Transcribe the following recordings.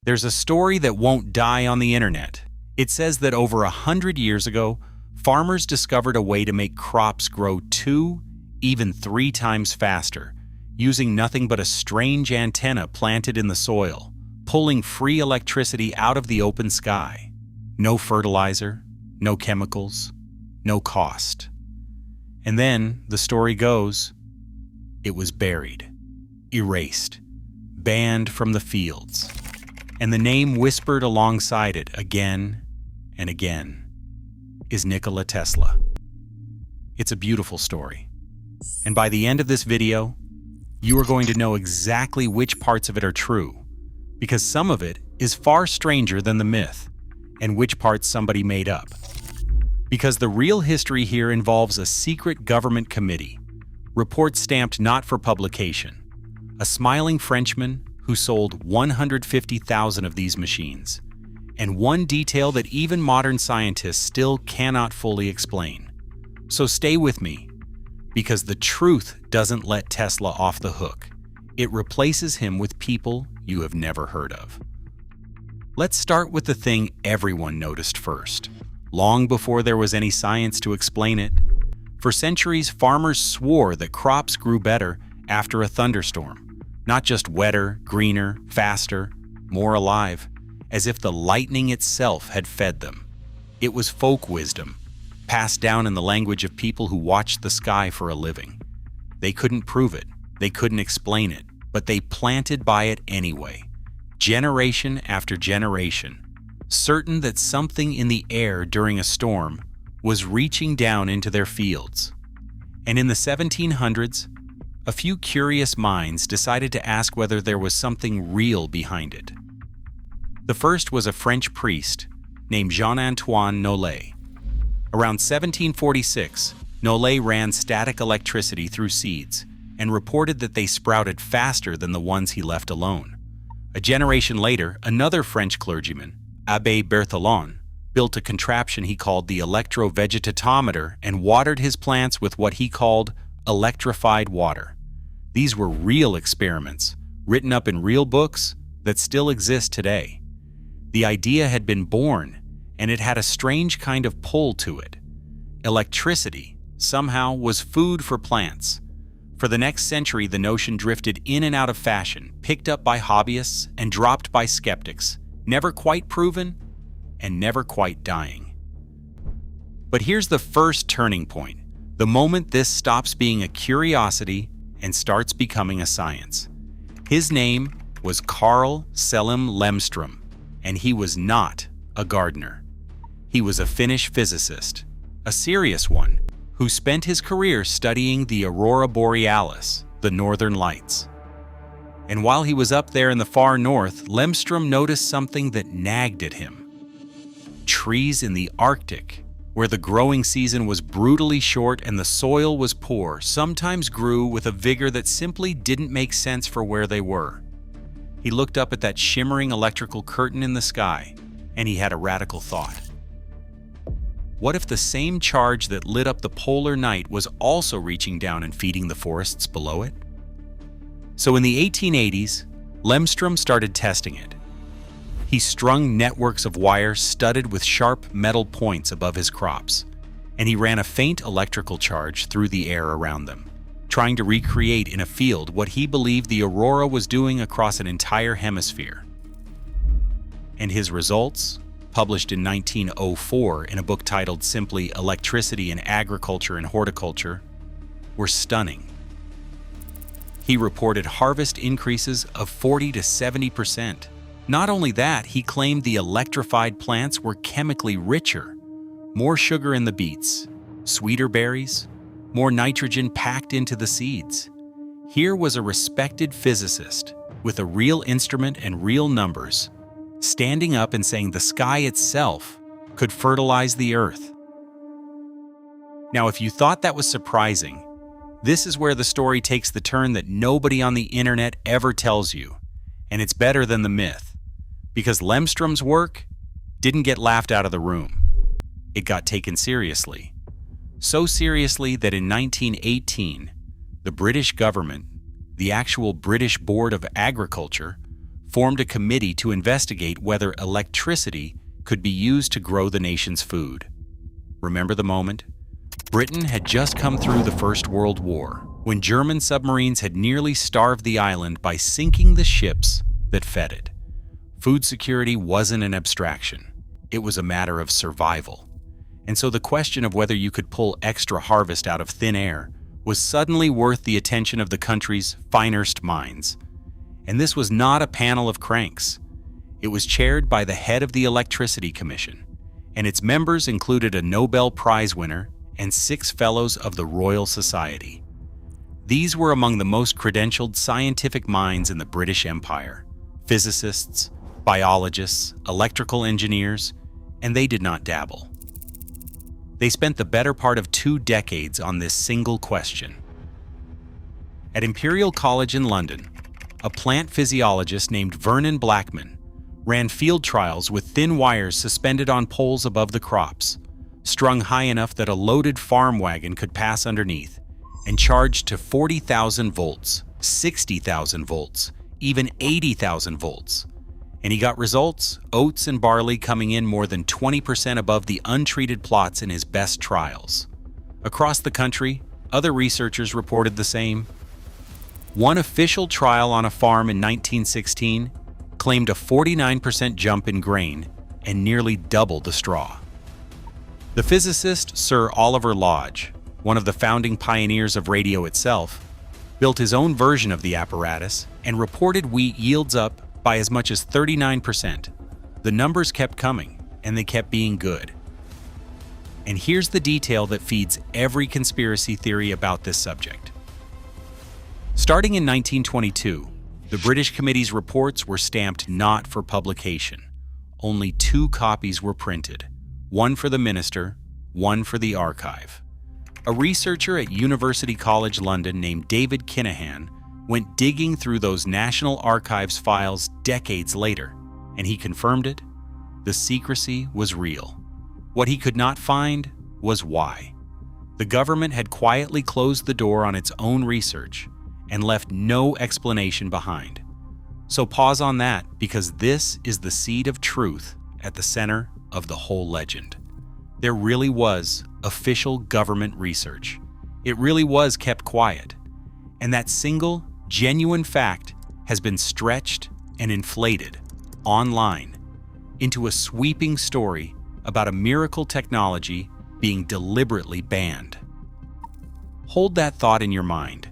There's a story that won't die on the internet. It says that over 100 years ago, farmers discovered a way to make crops grow 2, even 3 times faster, using nothing but a strange antenna planted in the soil, pulling free electricity out of the open sky. No fertilizer, no chemicals, no cost. And then, the story goes, it was buried, erased, banned from the fields, and the name whispered alongside it again and again is Nikola Tesla. It's a beautiful story. And by the end of this video, you are going to know exactly which parts of it are true, because some of it is far stranger than the myth, and which parts somebody made up. Because the real history here involves a secret government committee, reports stamped not for publication, a smiling Frenchman who sold 150,000 of these machines, and one detail that even modern scientists still cannot fully explain. So stay with me, because the truth doesn't let Tesla off the hook. It replaces him with people you have never heard of. Let's start with the thing everyone noticed first, long before there was any science to explain it. For centuries, farmers swore that crops grew better after a thunderstorm. Not just wetter, greener, faster, more alive, as if the lightning itself had fed them. It was folk wisdom, passed down in the language of people who watched the sky for a living. They couldn't prove it, they couldn't explain it, but they planted by it anyway, generation after generation, certain that something in the air during a storm was reaching down into their fields. And in the 1700s, a few curious minds decided to ask whether there was something real behind it. The first was a French priest named Jean-Antoine Nollet. Around 1746, Nollet ran static electricity through seeds and reported that they sprouted faster than the ones he left alone. A generation later, another French clergyman, Abbé Berthelon, built a contraption he called the electrovegetometer and watered his plants with what he called electrified water. These were real experiments, written up in real books that still exist today. The idea had been born, and it had a strange kind of pull to it. Electricity, somehow, was food for plants. For the next century, the notion drifted in and out of fashion, picked up by hobbyists and dropped by skeptics, never quite proven and never quite dying. But here's the first turning point, the moment this stops being a curiosity and starts becoming a science. His name was Karl Lemström, and he was not a gardener. He was a Finnish physicist, a serious one, who spent his career studying the aurora borealis, the northern lights. And while he was up there in the far north, Lemström noticed something that nagged at him. Trees in the Arctic, where the growing season was brutally short and the soil was poor, sometimes grew with a vigor that simply didn't make sense for where they were. He looked up at that shimmering electrical curtain in the sky, and he had a radical thought. What if the same charge that lit up the polar night was also reaching down and feeding the forests below it? So in the 1880s, Lemström started testing it. He strung networks of wire studded with sharp metal points above his crops, and he ran a faint electrical charge through the air around them, trying to recreate in a field what he believed the aurora was doing across an entire hemisphere. And his results, published in 1904 in a book titled simply Electricity in Agriculture and Horticulture, were stunning. He reported harvest increases of 40 to 70%. Not only that, he claimed the electrified plants were chemically richer, more sugar in the beets, sweeter berries, more nitrogen packed into the seeds. Here was a respected physicist with a real instrument and real numbers, standing up and saying the sky itself could fertilize the earth. Now, if you thought that was surprising, this is where the story takes the turn that nobody on the internet ever tells you, and it's better than the myth. Because Lemström's work didn't get laughed out of the room. It got taken seriously. So seriously that in 1918, the British government, the actual British Board of Agriculture, formed a committee to investigate whether electricity could be used to grow the nation's food. Remember the moment? Britain had just come through the First World War, when German submarines had nearly starved the island by sinking the ships that fed it. Food security wasn't an abstraction. It was a matter of survival. And so the question of whether you could pull extra harvest out of thin air was suddenly worth the attention of the country's finest minds. And this was not a panel of cranks. It was chaired by the head of the Electricity Commission, and its members included a Nobel Prize winner and 6 fellows of the Royal Society. These were among the most credentialed scientific minds in the British Empire: physicists, biologists, electrical engineers, and they did not dabble. They spent the better part of 2 decades on this single question. At Imperial College in London, a plant physiologist named Vernon Blackman ran field trials with thin wires suspended on poles above the crops, strung high enough that a loaded farm wagon could pass underneath, and charged to 40,000 volts, 60,000 volts, even 80,000 volts. And he got results, oats and barley coming in more than 20% above the untreated plots in his best trials. Across the country, other researchers reported the same. One official trial on a farm in 1916 claimed a 49% jump in grain and nearly double the straw. The physicist Sir Oliver Lodge, one of the founding pioneers of radio itself, built his own version of the apparatus and reported wheat yields up by as much as 39%. The numbers kept coming, and they kept being good. And here's the detail that feeds every conspiracy theory about this subject. Starting in 1922, the British Committee's reports were stamped not for publication. Only 2 copies were printed, one for the minister, one for the archive. A researcher at University College London named David Kinahan went digging through those National Archives files decades later, and he confirmed it. The secrecy was real. What he could not find was why. The government had quietly closed the door on its own research and left no explanation behind. So pause on that, because this is the seed of truth at the center of the whole legend. There really was official government research. It really was kept quiet. And that single, genuine fact has been stretched and inflated online into a sweeping story about a miracle technology being deliberately banned. Hold that thought in your mind,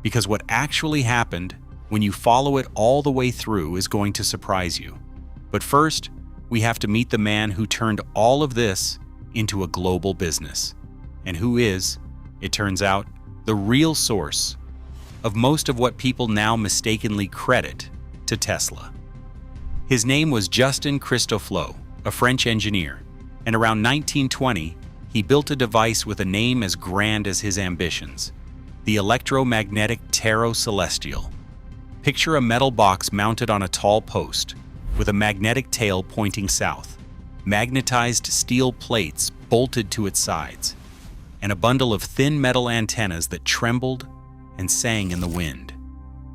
because what actually happened when you follow it all the way through is going to surprise you. But first, we have to meet the man who turned all of this into a global business, and who is, it turns out, the real source of most of what people now mistakenly credit to Tesla. His name was Justin Christofleau, a French engineer, and around 1920, he built a device with a name as grand as his ambitions: the electromagnetic Tarot Celestial. Picture a metal box mounted on a tall post, with a magnetic tail pointing south, magnetized steel plates bolted to its sides, and a bundle of thin metal antennas that trembled and sang in the wind,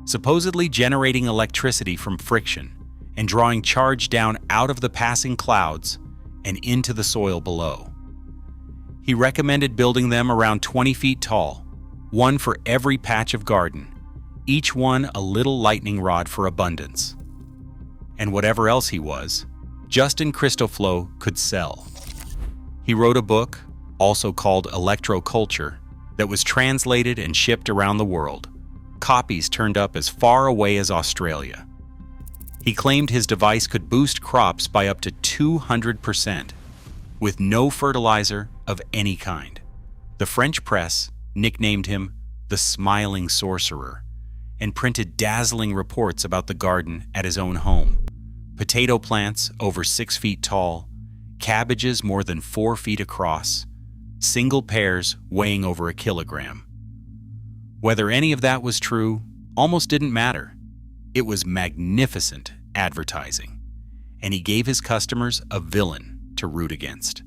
supposedly generating electricity from friction and drawing charge down out of the passing clouds and into the soil below. He recommended building them around 20 feet tall, one for every patch of garden, each one a little lightning rod for abundance. And whatever else he was, Justin Christofleau could sell. He wrote a book, also called Electroculture, that was translated and shipped around the world. Copies turned up as far away as Australia. He claimed his device could boost crops by up to 200%, with no fertilizer of any kind. The French press nicknamed him the Smiling Sorcerer and printed dazzling reports about the garden at his own home. Potato plants over 6 feet tall, cabbages more than 4 feet across, single pears weighing over a kilogram. Whether any of that was true almost didn't matter. It was magnificent advertising, and he gave his customers a villain to root against.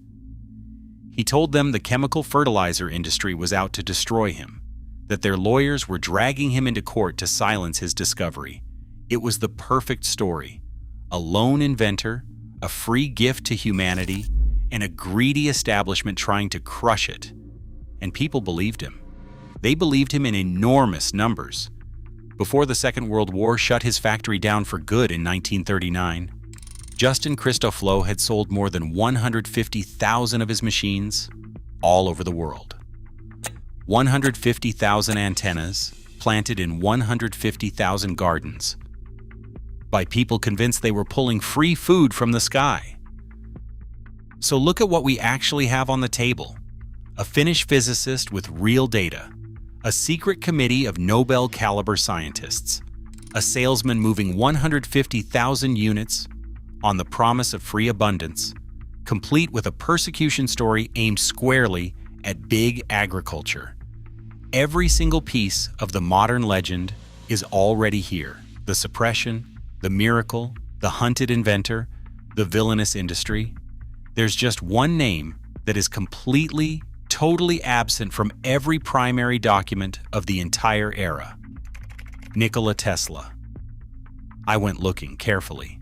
He told them the chemical fertilizer industry was out to destroy him, that their lawyers were dragging him into court to silence his discovery. It was the perfect story. A lone inventor, a free gift to humanity, and a greedy establishment trying to crush it. And people believed him. They believed him in enormous numbers. Before the Second World War shut his factory down for good in 1939, Justin Christofleau had sold more than 150,000 of his machines all over the world. 150,000 antennas planted in 150,000 gardens by people convinced they were pulling free food from the sky. So look at what we actually have on the table. A Finnish physicist with real data, a secret committee of Nobel-caliber scientists, a salesman moving 150,000 units on the promise of free abundance, complete with a persecution story aimed squarely at big agriculture. Every single piece of the modern legend is already here. The suppression, the miracle, the hunted inventor, the villainous industry. There's just one name that is completely, totally absent from every primary document of the entire era. Nikola Tesla. I went looking carefully.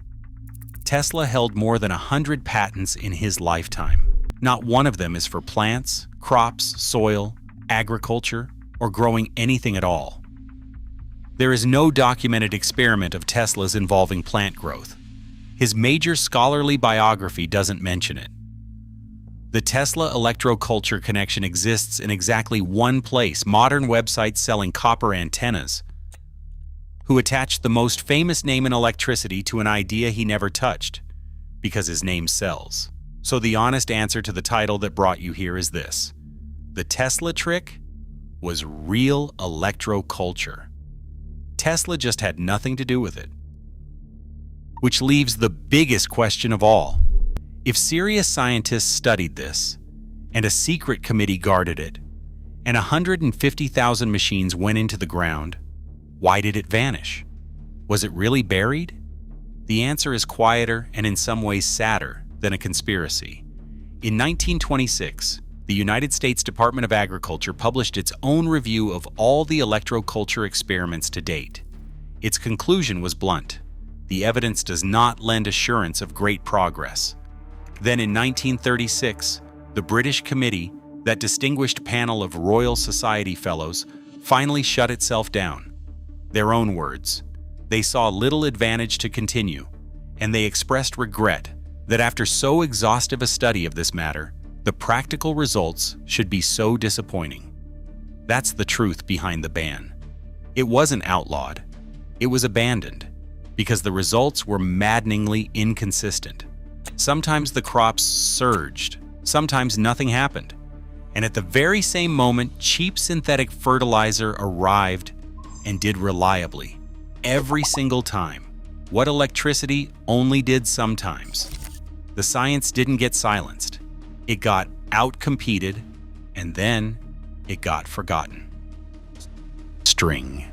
Tesla held more than 100 patents in his lifetime. Not one of them is for plants, crops, soil, agriculture, or growing anything at all. There is no documented experiment of Tesla's involving plant growth. His major scholarly biography doesn't mention it. The Tesla electroculture connection exists in exactly one place: modern websites selling copper antennas, who attached the most famous name in electricity to an idea he never touched, because his name sells. So the honest answer to the title that brought you here is this: the Tesla trick was real electroculture. Tesla just had nothing to do with it. Which leaves the biggest question of all. If serious scientists studied this, and a secret committee guarded it, and 150,000 machines went into the ground, why did it vanish? Was it really buried? The answer is quieter and in some ways sadder than a conspiracy. In 1926, the United States Department of Agriculture published its own review of all the electroculture experiments to date. Its conclusion was blunt: the evidence does not lend assurance of great progress. Then in 1936, the British Committee, that distinguished panel of Royal Society Fellows, finally shut itself down. Their own words: they saw little advantage to continue, and they expressed regret that after so exhaustive a study of this matter, the practical results should be so disappointing. That's the truth behind the ban. It wasn't outlawed. It was abandoned because the results were maddeningly inconsistent. Sometimes the crops surged, sometimes nothing happened. And at the very same moment, cheap synthetic fertilizer arrived and did reliably, every single time, what electricity only did sometimes. The science didn't get silenced. It got outcompeted, and then it got forgotten. String.